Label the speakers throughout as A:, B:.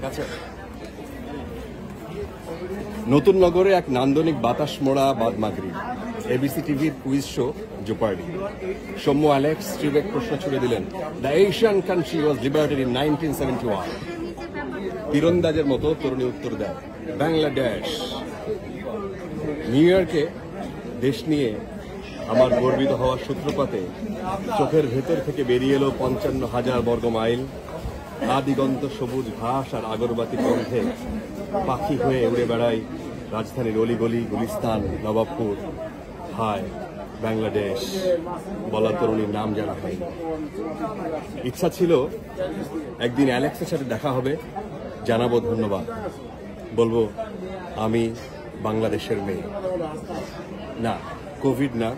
A: আচ্ছা, নতুন নগরে এক নান্দনিক বাতাস মোড়া বাদ মাগরিব, এবিসি টিভির কুইজ শো জোপার্ডি। সৌম্য অ্যালেক্স ট্রিবেক প্রশ্ন ছুড়ে দিলেন, the Asian country was liberated in 1971। তীরন্দাজের মতো তরুণী উত্তর দেয়, বাংলাদেশ। নিউ ইয়র্কে দেশ নিয়ে আমার গর্বিত হওয়ার সূত্রপাতে চোখের ভেতর থেকে বেরিয়ে এলো 55,000 বর্গ মাইল। আদিগন্ত সবুজ ঘাস আর আগরবাতি গন্ধে পাখি হয়ে উড়ে বেড়াই রাজধানীর অলিগলি, গুলিস্তান, নবাবপুর। হায় বাংলাদেশ বলা তরুণীর নাম জানা হয়নি। ইচ্ছা ছিল একদিন অ্যালেক্সের সাথে দেখা হবে, জানাবো ধন্যবাদ, বলবো আমি বাংলাদেশের মেয়ে। না, কোভিড না,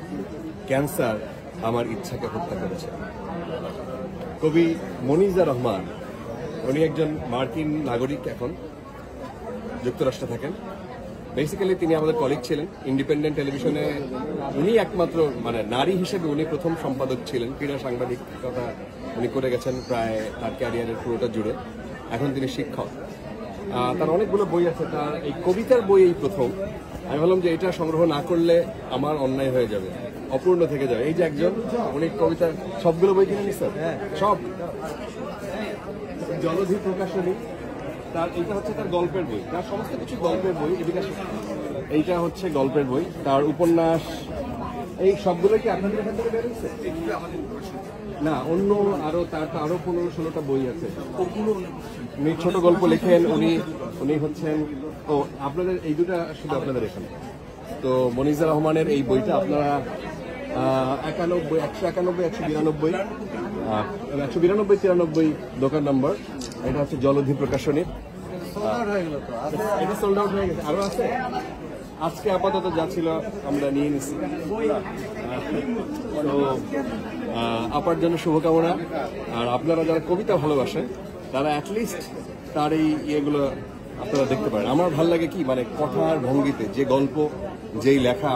A: ক্যান্সার আমার ইচ্ছাকে হত্যা করেছে। কবি মনিজা রহমান, উনি একজন মার্কিন নাগরিক, এখন যুক্তরাষ্ট্রে থাকেন। বেসিক্যালি তিনি আমাদের কলিগ ছিলেন ইন্ডিপেন্ডেন্ট টেলিভিশনে। উনি একমাত্র নারী হিসেবে উনি প্রথম সম্পাদক ছিলেন। ক্রীড়া সাংবাদিকতা উনি করে গেছেন প্রায় তার ক্যারিয়ারের পুরোটা জুড়ে। এখন তিনি শিক্ষক। তার অনেকগুলো বই আছে, তার এই কবিতার বই এই প্রথম। আমি ভাবলাম যে এটা সংগ্রহ না করলে আমার অন্যায় হয়ে যাবে, অপূর্ণ থেকে যাবে। এই যে একজন, উনি কবিতার সবগুলো বই কিনে নিচ্ছেন, সব। জলধি প্রকাশনী, তার এইটা হচ্ছে তার গল্পের বই, তার সমস্ত কিছু গল্পের বই। এইটা হচ্ছে গল্পের বই, তার উপন্যাস, এই সবগুলো কি আপনাদের এখান থেকে বের হচ্ছে? না, অন্য তার আরো 15-16টা বই আছে। উনি ছোট গল্প লেখেন। উনি হচ্ছেন, আপনাদের এই দুটা শুধু আপনাদের এখানে। তো মনিজা রহমানের এই বইটা আপনারা 91, 191, 192, 192, 93 দোকান নম্বর। এটা হচ্ছে জলধি প্রকাশনী। এটা সোল্ড আউট হয়ে গেছে, আরো আছে। আজকে আপাতত যা ছিল আমরা নিয়ে নিচ্ছি। তো আপার জন্য শুভকামনা। আর আপনারা যারা কবিতা ভালোবাসেন তারা অ্যাটলিস্ট তার এই ইয়েগুলো আপনারা দেখতে পারেন। আমার ভালো লাগে কি, কথার ভঙ্গিতে যে গল্প, যেই লেখা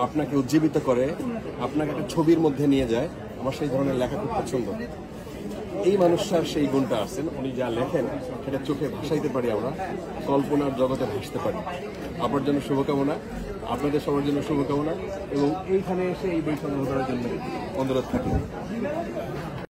A: আপনাকে উজ্জীবিত করে, আপনাকে একটা ছবির মধ্যে নিয়ে যায়। আমার সেই ধরনের লেখা খুব পছন্দ। এই মানুষটার সেই গুণটা আছেন, উনি যা লেখেন সেটা চোখে ভাসাইতে পারি, আমরা কল্পনার জগতে ভাসতে পারি। আপনার জন্য শুভকামনা, আপনাদের সবার জন্য শুভকামনা, এবং এইখানে এসে এই বই সংগ্রহ করার জন্য অনুরোধ থাকবে।